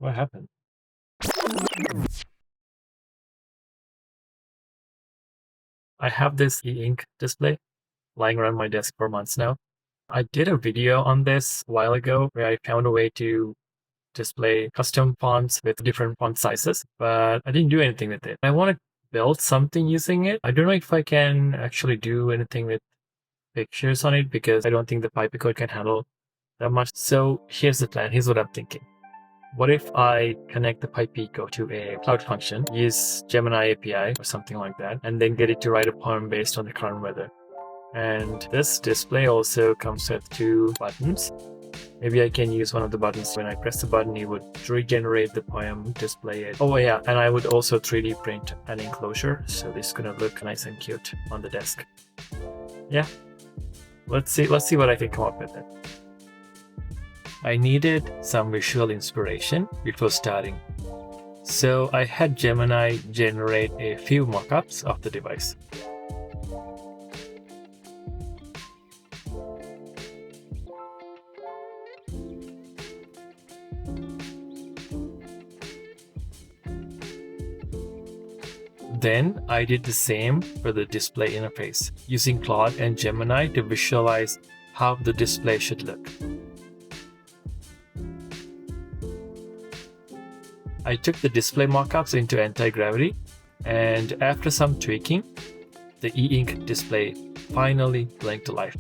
What happened? I have this e-ink display lying around my desk for months now. I did a video on this a while ago where I found a way to display custom fonts with different font sizes, but I didn't do anything with it. I want to build something using it. I don't know if I can actually do anything with pictures on it because I don't think the Pi Pico can handle that much. So here's the plan. Here's what I'm thinking. What if I connect the Pi Pico to a cloud function, use Gemini API or something like that, and then get it to write a poem based on the current weather? And this display also comes with 2 buttons. Maybe I can use one of the buttons. When I press the button, it would regenerate the poem, display it. Oh yeah, and I would also 3D print an enclosure. So this is gonna look nice and cute on the desk. Yeah, let's see what I can come up with it. I needed some visual inspiration before starting. So I had Gemini generate a few mockups of the device. Then I did the same for the display interface, using Claude and Gemini to visualize how the display should look. I took the display mockups into anti-gravity, and after some tweaking, the e-ink display finally blinked to life.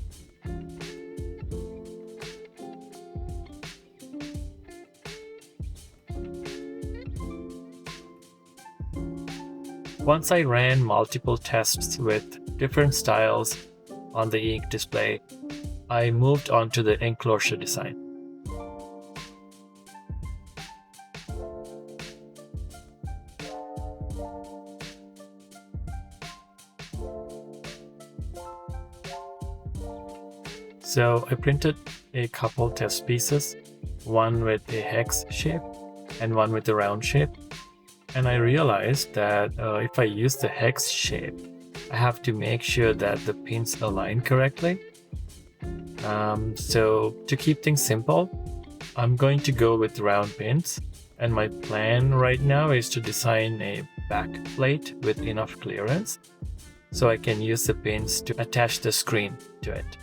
Once I ran multiple tests with different styles on the e-ink display, I moved on to the Enclosure design. So I printed a couple test pieces, one with a hex shape and one with a round shape. And I realized that if I use the hex shape, I have to make sure that the pins align correctly. So to keep things simple, I'm going to go with round pins. And my plan right now is to design a back plate with enough clearance so I can use the pins to attach the screen to it.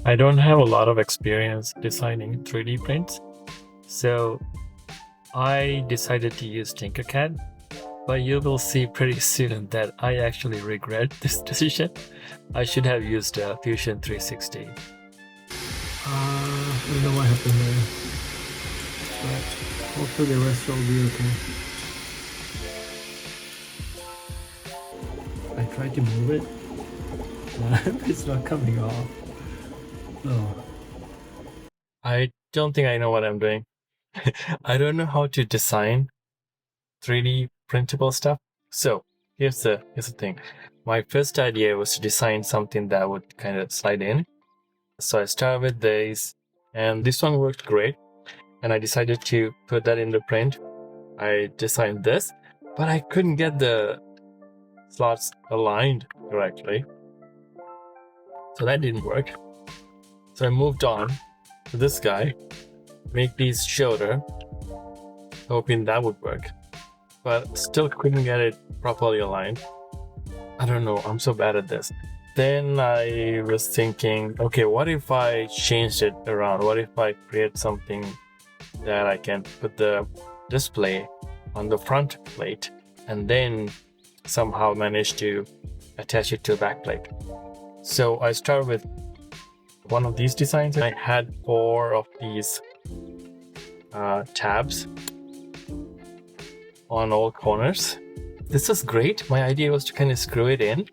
I don't have a lot of experience designing 3D prints, so I decided to use Tinkercad, but you will see pretty soon that I actually regret this decision. I should have used Fusion 360. I don't know what happened there, but hopefully the rest will be okay. I tried to move it, but it's not coming off. Oh. I don't think I know what I'm doing. I don't know how to design 3D printable stuff. So here's the thing. My first idea was to design something that would kind of slide in. So I started with this, and this one worked great. And I decided to put that in the print. I designed this, but I couldn't get the slots aligned correctly. So that didn't work. So I moved on to this guy, make these shorter, hoping that would work, but still couldn't get it properly aligned. I don't know, I'm so bad at this. Then I was thinking, okay, what if I changed it around? What if I create something that I can put the display on the front plate and then somehow manage to attach it to a back plate? So I started with one of these designs. I had 4 of these tabs on all corners. This was great. My idea was to kind of screw it in,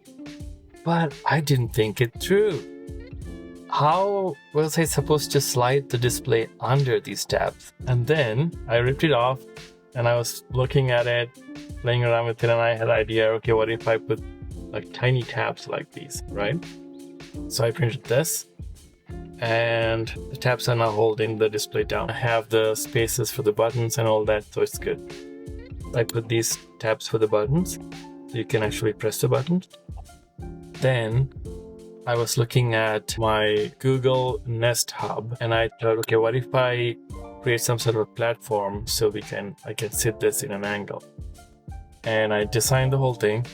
but I didn't think it through. How was I supposed to slide the display under these tabs? And then I ripped it off and I was looking at it, playing around with it, and I had an idea, okay, what if I put like tiny tabs like these, right? So I printed this, and the tabs are now holding the display down. I have the spaces for the buttons and all that, so it's good. I put these tabs for the buttons, so you can actually press the buttons. Then I was looking at my Google Nest Hub, and I thought, okay, what if I create some sort of platform so I can sit this in an angle? And I designed the whole thing,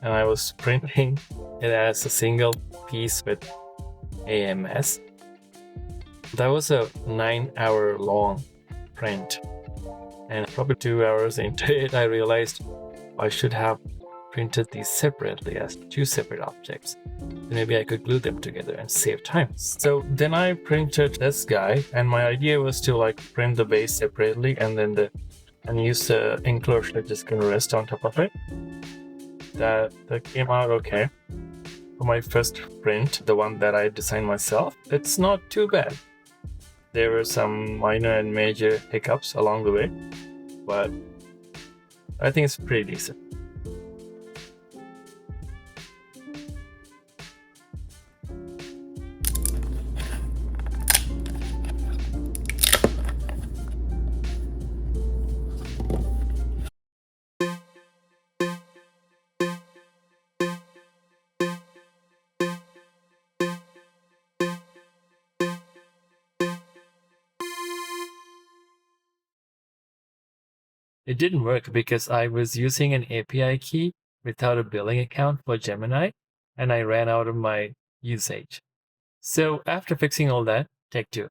and I was printing it as a single piece with AMS. That was a 9-hour long print, and probably 2 hours into it I realized I should have printed these separately as 2 separate objects. Maybe I could glue them together and save time. So then I printed this guy, and my idea was to like print the base separately and then use the enclosure just gonna rest on top of it. That came out okay. For my first print, the one that I designed myself, it's not too bad. There were some minor and major hiccups along the way, but I think it's pretty decent. It didn't work because I was using an API key without a billing account for Gemini, and I ran out of my usage. So after fixing all that, take 2.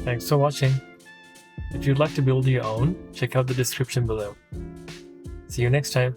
Thanks for watching. If you'd like to build your own, check out the description below. See you next time.